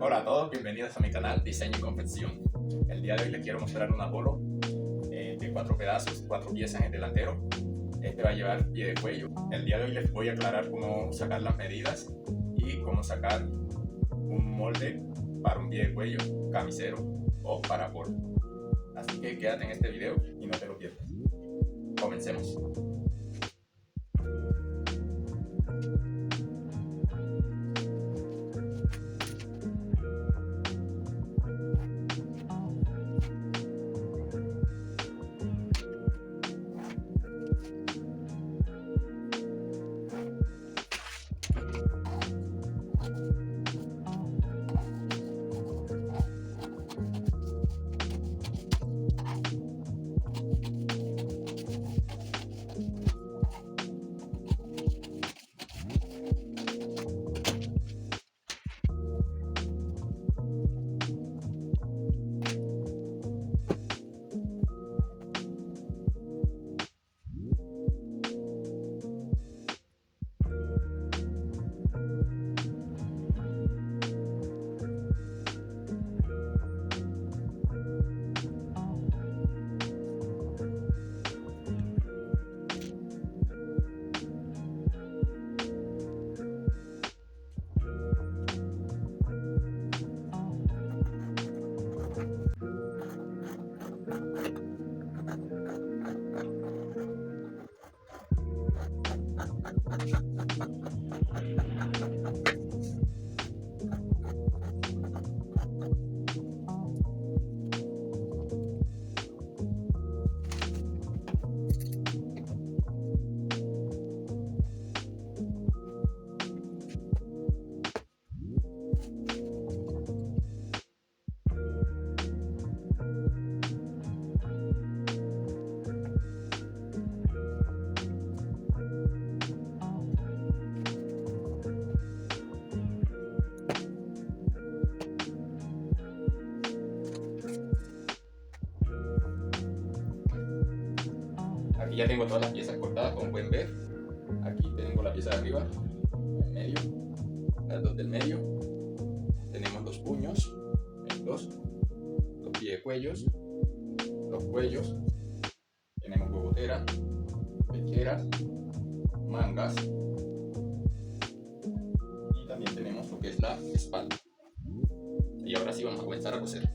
Hola a todos, bienvenidos a mi canal Diseño y Confección. El día de hoy les quiero mostrar una polo de 4 pedazos, 4 piezas en delantero. Este va a llevar pie de cuello. El día de hoy les voy a aclarar cómo sacar las medidas y cómo sacar un molde para un pie de cuello camisero o para polo. Así que quédate en este video y no te lo pierdas. Comencemos. Aquí ya tengo todas las piezas cortadas, como pueden ver. Aquí tengo la pieza de arriba, en medio, las dos del medio. Tenemos los puños, estos, los piedecuellos, los cuellos. Tenemos cogotera, pecheras, mangas. Y también tenemos lo que es la espalda. Y ahora sí vamos a comenzar a coser.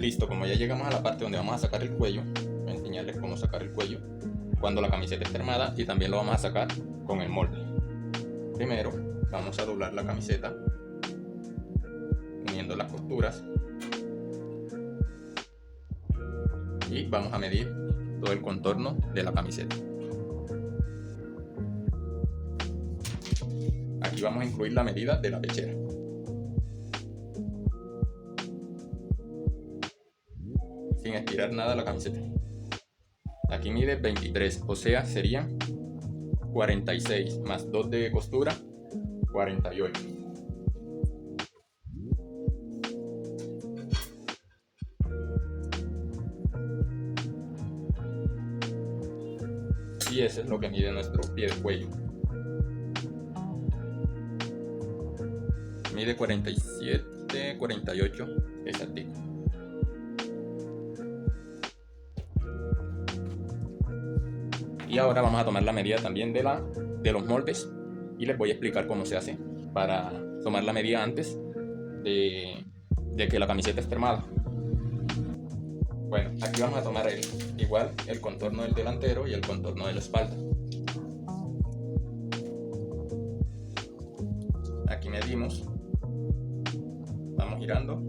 Listo, como ya llegamos a la parte donde vamos a sacar el cuello, voy a enseñarles cómo sacar el cuello cuando la camiseta esté armada, y también lo vamos a sacar con el molde. Primero vamos a doblar la camiseta uniendo las costuras y vamos a medir todo el contorno de la camiseta. Aquí vamos a incluir la medida de la pechera. Sin estirar nada la camiseta. Aquí mide 23, o sea, serían 46 más 2 de costura, 48. Y ese es lo que mide nuestro pie de cuello. Mide 47, 48, exactico. Y ahora vamos a tomar la medida también de los moldes, y les voy a explicar cómo se hace para tomar la medida antes de que la camiseta esté armada. Bueno, aquí vamos a tomar igual el contorno del delantero y el contorno de la espalda. Aquí medimos, vamos girando.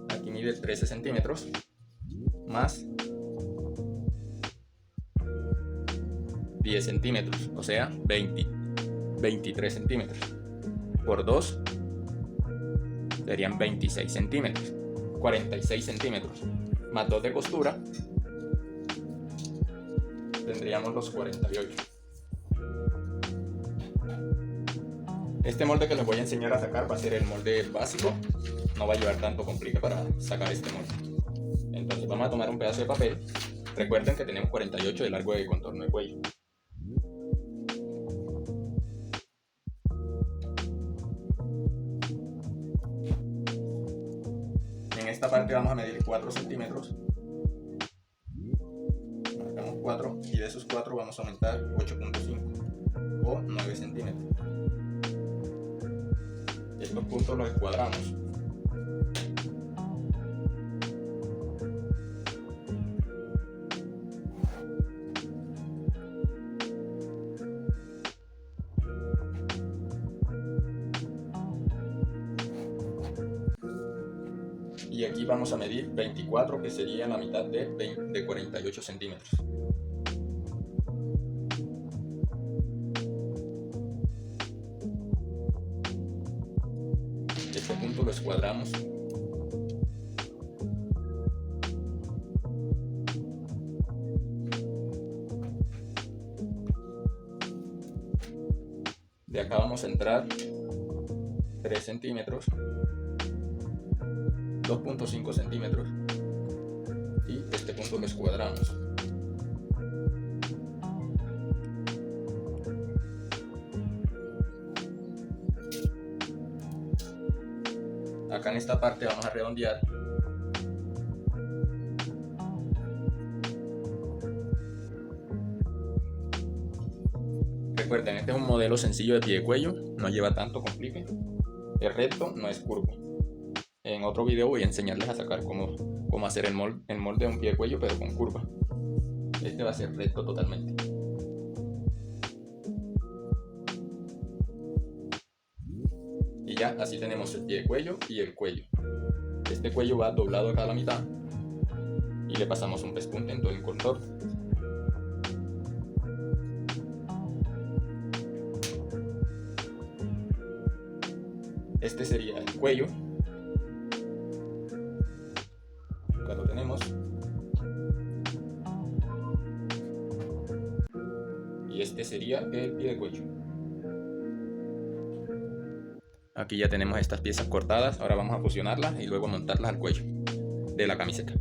Aquí mide 13 centímetros más 10 centímetros, o sea, 23 centímetros. Por 2 serían 26 centímetros. 46 centímetros. Más 2 de costura, tendríamos los 48. Este molde que les voy a enseñar a sacar va a ser el molde básico. No va a llevar tanto complique para sacar este molde. Entonces vamos a tomar un pedazo de papel. Recuerden que tenemos 48 de largo de contorno de cuello. En esta parte vamos a medir 4 centímetros. Marcamos 4 y de esos 4 vamos a aumentar 8.5 o 9 centímetros. Estos puntos los escuadramos. Y aquí vamos a medir 24, que sería la mitad de 48 centímetros. Este punto lo escuadramos. De acá vamos a entrar 3 centímetros. 2.5 centímetros y este punto lo escuadramos. Acá en esta parte vamos a redondear. Recuerden, este es un modelo sencillo de pie de cuello, no lleva tanto complique, es recto, no es curvo. En otro video voy a enseñarles a sacar cómo hacer el molde de un pie de cuello, pero con curva. Este va a ser recto totalmente. Y ya, así tenemos el pie de cuello y el cuello. Este cuello va doblado acá a la mitad y le pasamos un pespunte en todo el contorno. Este sería el cuello. Acá lo tenemos. Y este sería el pie de cuello. Aquí ya tenemos estas piezas cortadas. Ahora vamos a fusionarlas y luego montarlas al cuello de la camiseta.